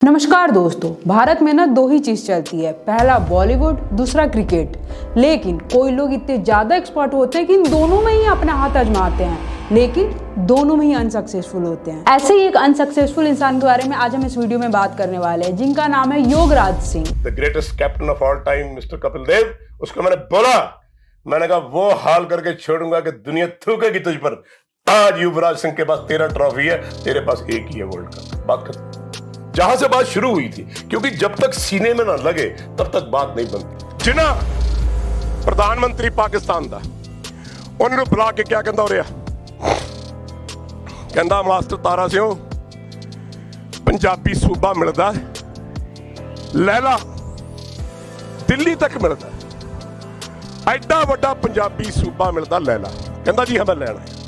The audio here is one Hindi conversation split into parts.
नमस्कार दोस्तों, भारत में ना दो ही चीज चलती है, पहला बॉलीवुड, दूसरा क्रिकेट। लेकिन कोई लोग इतने ज्यादा एक्सपर्ट होते हैं कि इन दोनों में ही अपना हाथ आजमाते हैं, लेकिन दोनों में ही अनसक्सेसफुल होते हैं। ऐसे ही एक अनसक्सेसफुल इंसान के बारे में आज हम इस वीडियो में बात करने वाले हैं, जिनका नाम है Yograj Singh. The greatest captain of all time mister Kapil Dev. उसको मैंने बोला, मैंने कहा वो हाल करके छोड़ूंगा कि दुनिया थूकेगी तुझ पर। आज युवराज सिंह के पास 13 ट्रॉफी है, तेरे पास एक ही है वर्ल्ड कप। बात खत्म। जहां से बात शुरू हुई थी, क्योंकि जब तक सीने में ना लगे तब तक बात नहीं बनती। जिना प्रधानमंत्री पाकिस्तान दा उन्होंने बुला के क्या कहता हो रहा, कहता मास्टर तारा सिंह पंजाबी सूबा मिलता लैला दिल्ली तक मिलता, एडा वड्डा पंजाबी सूबा मिलता लैला। कहता जी हमें लेना है।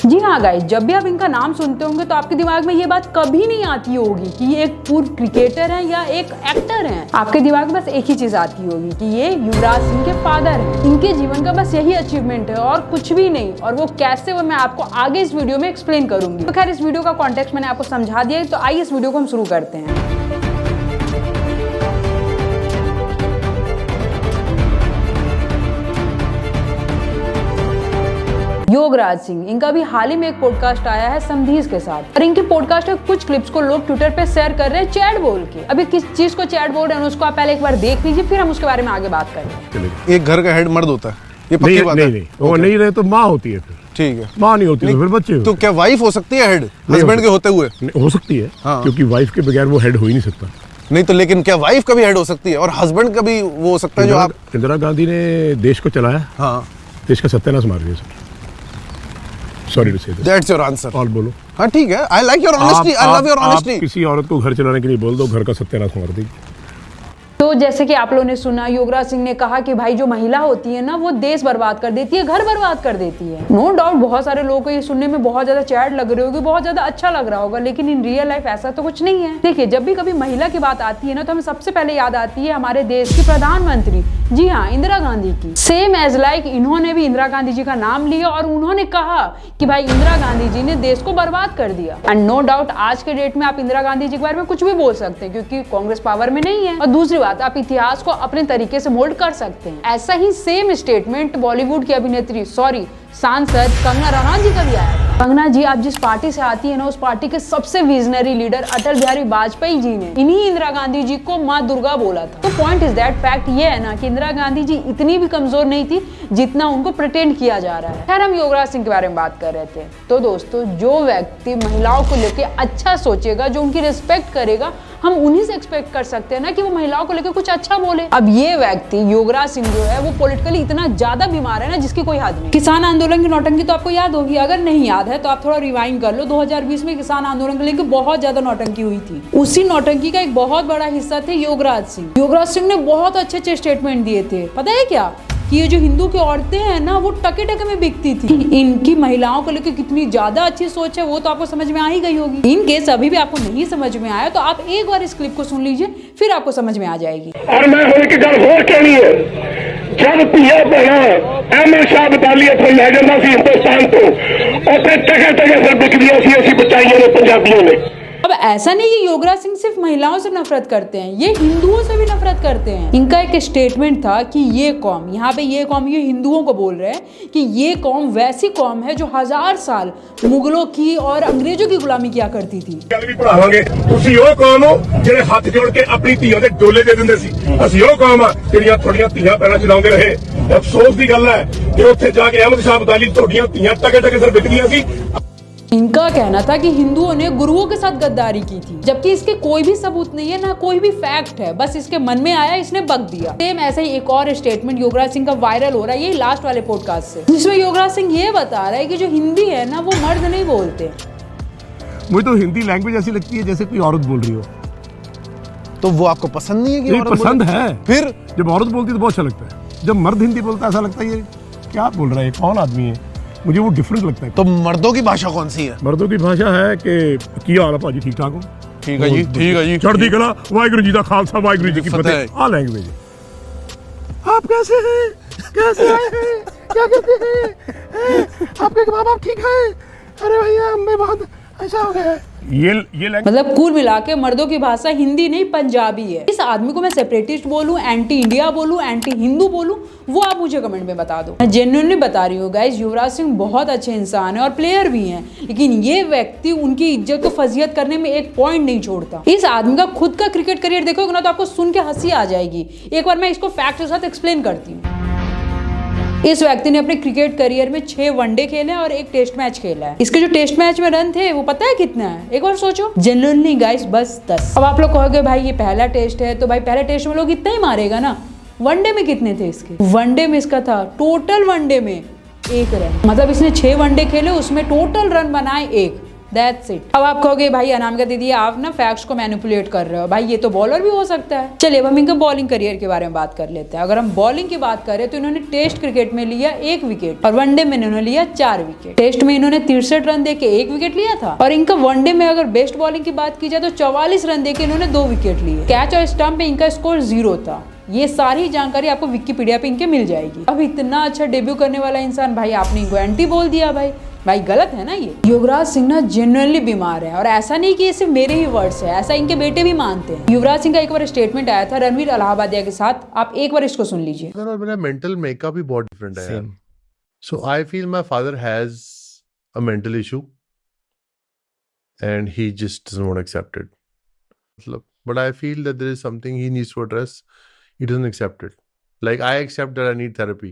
जी हाँ गाइस, जब भी आप इनका नाम सुनते होंगे तो आपके दिमाग में ये बात कभी नहीं आती होगी कि ये एक पूर्व क्रिकेटर हैं या एक एक्टर हैं। आपके दिमाग में बस एक ही चीज आती होगी कि ये युवराज सिंह के फादर हैं। इनके जीवन का बस यही अचीवमेंट है और कुछ भी नहीं, और वो कैसे, वो मैं आपको आगे इस वीडियो में एक्सप्लेन करूंगी। तो खैर, इस वीडियो का कॉन्टेक्स्ट मैंने आपको समझा दिया है, तो आइए इस वीडियो को हम शुरू करते हैं। योगराज सिंह, इनका भी हाल ही में एक पॉडकास्ट आया है समधीज के साथ, और इनके पॉडकास्ट के कुछ क्लिप्स को लोग ट्विटर पे शेयर कर रहे हैं चैट बोल के। अभी किस चीज को चैट बोल रहे हैं उसको आप पहले एक बार देख लीजिए, फिर हम उसके बारे में आगे बात करेंगे। एक घर का हेड मर्द होता है, ये पक्की बात है। नहीं, वो नहीं रहे तो माँ होती है, फिर ठीक है। माँ नहीं होती तो फिर बच्चे। तो क्या वाइफ हो सकती है हेड हस्बैंड के होते हुए? हो सकती है, क्योंकि वाइफ के बगैर वो हेड हो ही नहीं सकता। नहीं तो लेकिन क्या वाइफ का भी हेड हो सकती है और हस्बैंड का भी वो हो सकता है? जो आप इंदिरा गांधी ने देश को चलाया, हाँ, देश का सत्यानाश मार दिया सर। सॉरी टू से दैट्स योर आंसर। और बोलो। हाँ ठीक है, I like your honesty, I love your honesty. किसी औरत को घर चलाने के लिए बोल दो, घर का सत्यानाश मार देगी। तो जैसे कि आप लोगों ने सुना, योगराज सिंह ने कहा कि भाई जो महिला होती है ना, वो देश बर्बाद कर देती है, घर बर्बाद कर देती है। नो डाउट बहुत सारे लोगों को ये सुनने में बहुत ज्यादा चैट लग रही होगी, बहुत ज्यादा अच्छा लग रहा होगा, लेकिन इन रियल लाइफ ऐसा तो कुछ नहीं है। देखिए, जब भी कभी महिला की बात आती है ना, तो हमें सबसे पहले याद आती है हमारे देश की प्रधानमंत्री, जी हाँ, इंदिरा गांधी की। सेम एज लाइक इन्होंने भी इंदिरा गांधी जी का नाम लिया और उन्होंने कहा कि भाई इंदिरा गांधी जी ने देश को बर्बाद कर दिया। एंड नो डाउट आज के डेट में आप इंदिरा गांधी जी के बारे में कुछ भी बोल सकते हैं, क्योंकि कांग्रेस पावर में नहीं है। और दूसरी बात, आप इतिहास को अपने तरीके से मोल्ड कर सकते हैं। ऐसा ही सेम स्टेटमेंट बॉलीवुड की अभिनेत्री, सॉरी, सांसद कंगना रनौत जी का भी आया। कंगना जी, आप जिस पार्टी से आती है ना, उस पार्टी के सबसे विजनरी लीडर अटल बिहारी वाजपेयी जी ने इन्हीं इंदिरा गांधी जी को माँ दुर्गा बोला था। तो पॉइंट इज दैट, फैक्ट ये है ना कि इंदिरा गांधी जी इतनी भी कमजोर नहीं थी जितना उनको प्रिटेंड किया जा रहा है। खैर, हम योगराज सिंह के बारे में बात कर रहे थे। तो दोस्तों, जो व्यक्ति महिलाओं को लेकर अच्छा सोचेगा, जो उनकी रिस्पेक्ट करेगा, हम उन्हीं से एक्सपेक्ट कर सकते हैं ना कि वो महिलाओं को लेकर कुछ अच्छा बोले। अब ये व्यक्ति योगराज सिंह जो है, वो पॉलिटिकली इतना ज्यादा बीमार है ना, जिसकी कोई हद नहीं। किसान आंदोलन की नौटंकी तो आपको याद होगी, अगर नहीं याद है तो आप थोड़ा रिवाइंड कर लो। 2020 में किसान आंदोलन को लेकर बहुत ज्यादा नौटंकी हुई थी। उसी नौटंकी का एक बहुत बड़ा हिस्सा थे योगराज सिंह। योगराज सिंह ने बहुत अच्छे अच्छे स्टेटमेंट दिए थे। पता है क्या, कि ये जो हिंदू की औरतें हैं ना, वो टके टके में बिकती थी। इनकी महिलाओं को लेकर कितनी ज्यादा अच्छी सोच है, वो तो आपको समझ में आ ही गई होगी। इन केस अभी भी आपको नहीं समझ में आया तो आप एक बार इस क्लिप को सुन लीजिए, फिर आपको समझ में आ जाएगी। और मैं होने की गल होर कहनी है, जब पिया बना अहमद शाह बटालियन तो लै जाता सी हिंदुस्तान तो उत्थे टके टके फिर बिकदियां सी असीं बचाइयां ने, पंजाबियों ने। अब ऐसा नहीं कि योगराज सिंह सिर्फ महिलाओं से नफरत करते हैं, ये हिंदुओं से भी नफरत करते हैं। इनका एक स्टेटमेंट था कि ये कौम, यहाँ पे ये कौम, ये हिंदुओं को बोल रहे हैं कि ये कौम वैसी कौम है जो 1000 साल मुगलों की और अंग्रेजों की गुलामी किया करती थी। गल भी पढ़ावांगे, तुसीं ओह कौम हो ਜਿਹੜੇ ਹੱਥ जोड़ के अपनी ਧੀਆਂ ਦੇ ਡੋਲੇ ਦੇ ਦਿੰਦੇ ਸੀ। ਅਸੀਂ ਉਹ ਕੌਮ ਆ ਜਿਹੜੀਆਂ ਥੋੜੀਆਂ ਧੀਆਂ ਪੈਰਾਂ ਚਲਾਉਂਦੇ ਰਹੇ। ਅਫਸੋਸ ਦੀ ਗੱਲ ਹੈ ਕਿ ਉੱਥੇ ਜਾ ਕੇ ਅਹਿਮਦ ਸ਼ਾਹ ਅਬਦਾਲੀ ਤੁਹਾਡੀਆਂ ਧੀਆਂ ਟਕੇ ਟਕੇ ਸਿਰ ਵਿਕਦੀਆਂ ਸੀ। इनका कहना था कि हिंदुओं ने गुरुओं के साथ गद्दारी की थी, जबकि इसके कोई भी सबूत नहीं है, ना कोई भी फैक्ट है, बस इसके मन में आया, इसने बक दिया। सेम ऐसे ही एक और स्टेटमेंट योगराज सिंह का वायरल हो रहा है, ये लास्ट वाले पॉडकास्ट से, जिसमें योगराज सिंह ये बता रहा है कि जो हिंदी है ना, वो मर्द नहीं बोलते। मुझे तो हिंदी लैंग्वेज ऐसी लगती है जैसे कोई औरत बोल रही हो। तो वो आपको पसंद नहीं है कि औरत पसंद है? फिर जब औरत बोलती है तो बहुत अच्छा लगता है, जब मर्द हिंदी बोलता है ऐसा लगता है ये क्या बोल रहा है, कौन आदमी है, मुझे वो डिफरेंट लगता है। तो मर्दों की भाषा कौन सी है? मर्दों की भाषा है कि क्या हाल है भाजी, ठीक ठाक हो? ठीक है जी, ठीक है जी, चढ़ती कला, वाहिगुरू जी का खालसा, वाहिगुरू जी की फतेह। आ लैंग्वेज आप कैसे हैं, कैसे आए हैं, क्या करते हैं, आपके माँ बाप ठीक है? अरे भैया, हम बहुत ऐसा हो गया है। ये मतलब कुल मिला के मर्दों की भाषा हिंदी नहीं पंजाबी है। इस आदमी को मैं सेपरेटिस्ट बोलूं, एंटी इंडिया बोलूं, एंटी हिंदू बोलूं, वो आप मुझे कमेंट में बता दो। मैं जेन्युइनली बता रही हूँ गाइस, युवराज सिंह बहुत अच्छे इंसान है और प्लेयर भी हैं, लेकिन ये व्यक्ति उनकी इज्जत को फजीयत करने में एक पॉइंट नहीं छोड़ता। इस आदमी का खुद का क्रिकेट करियर देखोगे ना तो आपको सुन के हंसी आ जाएगी। एक बार मैं इसको फैक्ट के साथ एक्सप्लेन करती हूँ। इस व्यक्ति ने अपने क्रिकेट करियर में 6 वनडे खेले और 1 टेस्ट मैच खेला है। इसके जो टेस्ट मैच में रन थे वो पता है कितना है? एक बार सोचो, जेन्युइनली गाइस बस 10। अब आप लोग कहोगे भाई ये पहला टेस्ट है तो भाई पहले टेस्ट में लोग इतना ही मारेगा ना। वनडे में कितने थे इसके? वनडे में इसका था टोटल वनडे में 1 रन, मतलब इसने 6 वनडे खेले उसमें टोटल रन बनाए 1। That's it। अब आप कहोगे भाई अनामिका दीदी आप ना फैक्ट्स को मैनिपुलेट कर रहे हो, भाई ये तो बॉलर भी हो सकता है। चलिए अब हम इनका बॉलिंग करियर के बारे में बात कर लेते हैं। अगर हम बॉलिंग की बात करें तो इन्होंने टेस्ट क्रिकेट में लिया 1 विकेट और वनडे में इन्होंने लिया 4 विकेट। टेस्ट में इन्होंने 63 रन देके 1 विकेट लिया था और इनका वनडे में अगर बेस्ट बॉलिंग की बात की जाए तो 44 रन देके इन्होंने 2 विकेट लिए। कैच और स्टंप पे इनका स्कोर 0 था। ये सारी जानकारी आपको विकिपीडिया पे इनके मिल जाएगी। अब इतना अच्छा डेब्यू करने वाला इंसान भाई आपने इनको एंटी बोल दिया, भाई गलत है ना ये। युवराज सिंह ना जेन्युइनली बीमार है और ऐसा नहीं कि ये सिर्फ मेरे ही वर्ड्स है, ऐसा इनके बेटे भी मानते हैं। युवराज सिंह का एक बार स्टेटमेंट आया था रणवीर इलाहाबादिया के साथ, आप एक बार इसको सुन लीजिए। और मेरा मेंटल मेकअप भी बहुत डिफरेंट है यार। So I feel my father has a mental issue and he just doesn't want accept it, मतलब but I feel that there is something he needs to address, he doesn't accept it. Like I accept that I need therapy,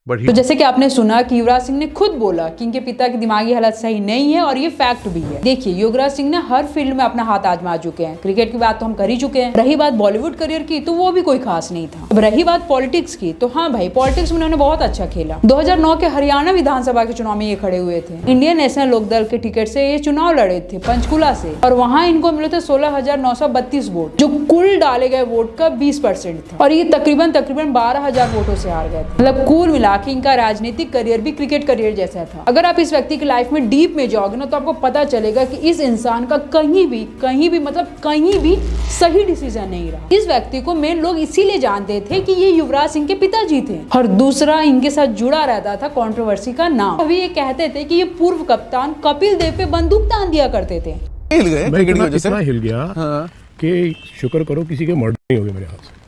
but he... तो जैसे कि आपने सुना कि युवराज सिंह ने खुद बोला कि इनके पिता की दिमागी हालत सही नहीं है और ये फैक्ट भी है। देखिए युवराज सिंह ने हर फील्ड में अपना हाथ आजमा चुके हैं। क्रिकेट की बात तो हम कर ही चुके हैं। रही बात बॉलीवुड करियर की तो वो भी कोई खास नहीं था। अब रही बात पॉलिटिक्स की तो हाँ भाई पॉलिटिक्स में उन्होंने बहुत अच्छा खेला। 2009 के हरियाणा विधानसभा के चुनाव में ये खड़े हुए थे। इंडियन नेशनल लोकदल के टिकट से ये चुनाव लड़े थे पंचकुला से और वहां इनको मिले थे 16,932 वोट, जो कुल डाले गए वोट का 20% था और ये तकरीबन 12,000 वोटों से हार गए थे। मतलब कुल मिला के इनका राजनीतिक करियर भी क्रिकेट करियर जैसा था। अगर आप इस व्यक्ति की लाइफ में डीप में जाओगे ना तो आपको पता चलेगा कि इस इंसान का कहीं भी मतलब कहीं भी सही डिसीजन नहीं रहा। इस व्यक्ति को मेन लोग इसीलिए जानते थे कि ये युवराज सिंह के पिताजी थे और दूसरा इनके साथ जुड़ा रहता था कंट्रोवर्सी का नाम। अभी ये कहते थे कि ये पूर्व कप्तान कपिल देव पे बंदूक तान दिया करते थे। हिल गए क्रिकेट की वजह से। इतना हिल गया हाँ। कि शुक्र करो किसी के मर्डर नहीं हो गया मेरे हाथ से।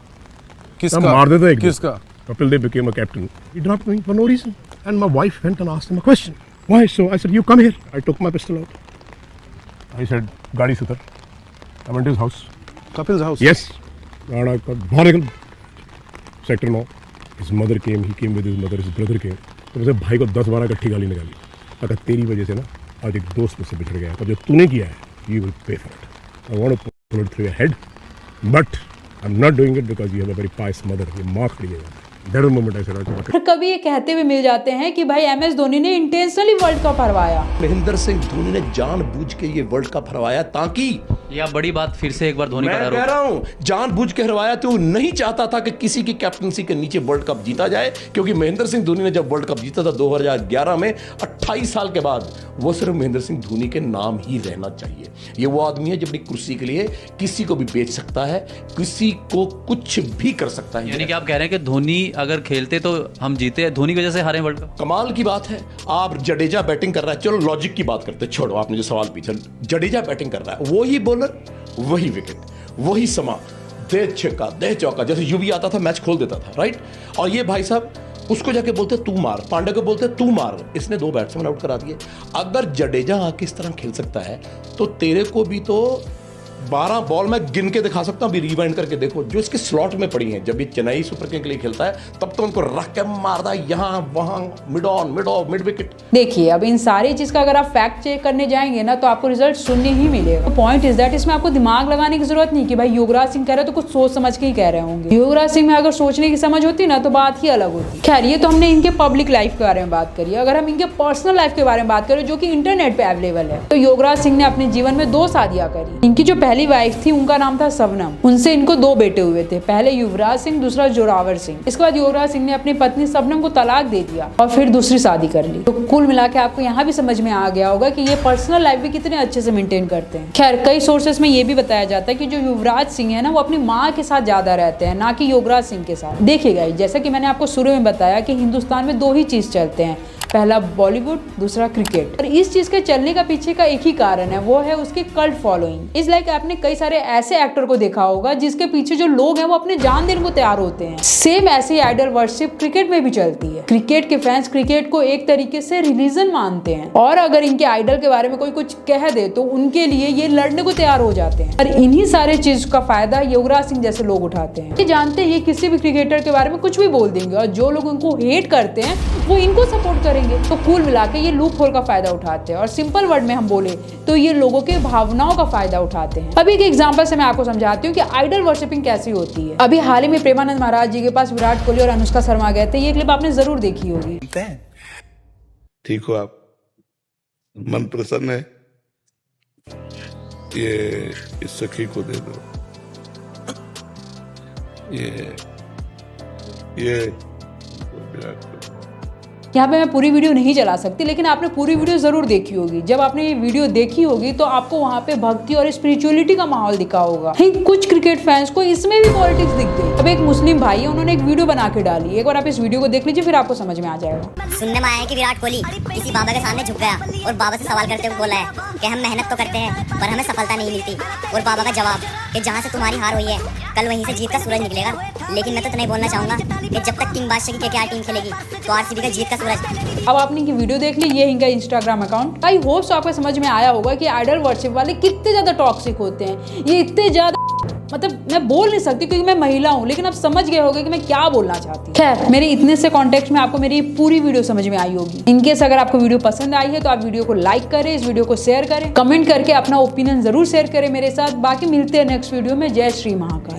किसका मार देता एक किसका? Kapil Dev became a captain. He dropped me for no reason. And my wife went and asked him a question. Why? So I said, you come here. I took my pistol out. I said, Gadi Sutar. I went to his house. Kapil's house? Yes. And I got Bhanegal. Sector 9. His mother came. He came with his mother. His brother came. तो मुझे भाई को 10-12 इकट्ठी गाली निकाली। अगर तेरी वजह से ना आज एक दोस्त मुझसे बिछड़ गया, पर जो तूने किया है, you will pay for it. I want to pull it through your head, but I'm not doing it because you have a very pious mother. ये माँ खड़ी है। फिर कभी ये कहते हुए मिल जाते हैं कि भाई MS धोनी ने इंटेंशनली वर्ल्ड कप हरवाया। महेंद्र सिंह धोनी ने जानबूझ के ये वर्ल्ड कप हरवाया ताकि यह बड़ी बात फिर से एक बार धोनी मैं कह रहा हूं जानबूझ के हरवाया तो वो नहीं चाहता था कि किसी की कैप्टनसी के नीचे वर्ल्ड कप जीता जाए, क्योंकि महेंद्र सिंह धोनी ने जब वर्ल्ड कप जीता था 2011 में 28 साल के बाद, वो सिर्फ महेंद्र सिंह धोनी के नाम ही रहना चाहिए। ये वो आदमी है जो अपनी कुर्सी के लिए किसी को भी बेच सकता है, किसी को कुछ भी कर सकता है। यानी कि आप कह रहे हैं कि धोनी अगर खेलते तो हम जीते, धोनी की वजह से हारे वर्ल्ड कप। कमाल की बात है। आप जडेजा बैटिंग कर रहा है, चलो लॉजिक की बात करते, छोड़ो आपने जो सवाल पूछा, जडेजा बैटिंग कर रहा है, वही बॉलर वही विकेट वही समा, दे छक्का दे चौका, जैसे यूवी आता था मैच खोल देता था, राइट। और ये भाई साहब उसको जाके बोलते तू मार, पांडे को बोलते तू मार, इसने 2 बैट्समैन आउट करा दिए। अगर जडेजा आके इस तरह खेल सकता है तो तेरे को भी तो 12 बॉल में गिन के दिखा सकता हूं, अभी रिवाइंड करके देखो जो इसके स्लॉट में पड़ी हैं। जब ये चेन्नई सुपर किंग के लिए खेलता है तब तो उनको रख के मारदा यहाँ वहां, mid on mid of mid wicket. देखिए अब इन सारी चीज का अगर आप फैक्ट चेक करने जाएंगे ना तो आपको रिजल्ट सुनने ही मिलेगा। पॉइंट इज दैट इसमें आपको दिमाग लगाने की जरूरत नहीं कि भाई युवराज सिंह कह रहे तो कुछ सोच समझ के ही कह रहे होंगे। युवराज सिंह में अगर सोचने की समझ होती ना तो बात ही अलग होती। खैर ये तो हमने इनके पब्लिक लाइफ के बारे में बात करी। अगर हम इनके पर्सनल लाइफ के बारे में बात करें जो कि इंटरनेट पे अवेलेबल है, तो युवराज सिंह ने अपने जीवन में 2 शादियां करी। इनकी जो पहली वाइफ थी उनका नाम था शबनम, उनसे इनको 2 बेटे हुए थे, पहले युवराज सिंह दूसरा जोरावर सिंह। इसके बाद युवराज सिंह ने अपनी पत्नी शबनम को तलाक दे दिया और फिर दूसरी शादी कर ली। तो कुल मिला के आपको यहाँ भी समझ में आ गया होगा कि ये पर्सनल लाइफ भी कितने अच्छे से मेंटेन करते हैं। खैर कई सोर्सेस में ये भी बताया जाता है कि जो युवराज सिंह है ना वो अपनी माँ के साथ ज्यादा रहते हैं, ना कि युवराज सिंह के साथ। देखिएगा जैसा कि मैंने आपको शुरू में बताया कि हिंदुस्तान में 2 ही चीज चलते हैं, पहला बॉलीवुड, दूसरा क्रिकेट। और इस चीज के चलने का पीछे का एक ही कारण है, वो है उसकी कल्ट फॉलोइंग। इस लाइक आपने कई सारे ऐसे एक्टर को देखा होगा जिसके पीछे जो लोग हैं वो अपने जान देने को तैयार होते हैं। सेम ऐसी आइडल वर्शिप क्रिकेट में भी चलती है। क्रिकेट के फैंस क्रिकेट को एक तरीके से रिलीजन मानते हैं और अगर इनके आइडल के बारे में कोई कुछ कह दे तो उनके लिए ये लड़ने को तैयार हो जाते हैं। और इन्हीं सारे चीज का फायदा युवराज सिंह जैसे लोग उठाते हैं। ये जानते हैं किसी भी क्रिकेटर के बारे में कुछ भी बोल देंगे और जो लोग उनको हेट करते हैं वो इनको सपोर्ट करेंगे। तो कुल मिला के ये लूप होल का फायदा उठाते हैं और सिंपल वर्ड में हम बोले तो ये लोगों के भावनाओं का फायदा उठाते हैं। अभी एक एग्जांपल से मैं आपको समझाती हूँ कि आइडल वर्शिपिंग कैसी होती है। अभी हाल ही में प्रेमानंद महाराज जी के पास विराट कोहली और अनुष्का शर्मा गए थे। ये क्लिप आपने जरूर देखी होगी। ठीक हो आप? मन प्रसन्न है? ये इस सखी को दे दो। ये विराट कोहली। यहाँ पे मैं पूरी वीडियो नहीं चला सकती लेकिन आपने पूरी वीडियो जरूर देखी होगी। जब आपने ये वीडियो देखी होगी तो आपको वहाँ पे भक्ति और स्पिरिचुअलिटी का माहौल दिखा होगा। कुछ क्रिकेट फैंस को इसमें भी पॉलिटिक्स दिख गई। अब एक मुस्लिम भाई है, उन्होंने एक वीडियो बना के डाली। एक बार आप इस वीडियो को देख लीजिए फिर आपको समझ में आ जाएगा। सुनने में आया है कि विराट कोहली किसी बाबा के सामने झुक गया और बाबा से सवाल करते हुए बोला है कि हम मेहनत तो करते हैं पर हमें सफलता नहीं मिलती। और बाबा का जवाब कि जहाँ से तुम्हारी हार हुई है कल वहीं से जीत का सूरज निकलेगा। लेकिन मैं तो तुम्हें बोलना चाहूंगा कि जब तक किंग बादशाह की केकेआर टीम खेलेगी तो आरसीबी का जीत का सूरज। अब आपने की वीडियो देख ली, ये इनका इंस्टाग्राम अकाउंट। आई होप आपको समझ में आया होगा कि आइडल वर्शिप वाले कितने ज्यादा टॉक्सिक होते हैं। ये इतने ज्यादा मतलब मैं बोल नहीं सकती क्योंकि मैं महिला हूं, लेकिन अब समझ गए होगे कि मैं क्या बोलना चाहती हूँ। खैर मेरे इतने से कॉन्टेक्स्ट में आपको मेरी पूरी वीडियो समझ में आई होगी। इनकेस अगर आपको वीडियो पसंद आई है तो आप वीडियो को लाइक करें, इस वीडियो को शेयर करें, कमेंट करके अपना ओपिनियन जरूर शेयर करें मेरे साथ। बाकी मिलते हैं नेक्स्ट वीडियो में। जय श्री महाकाल।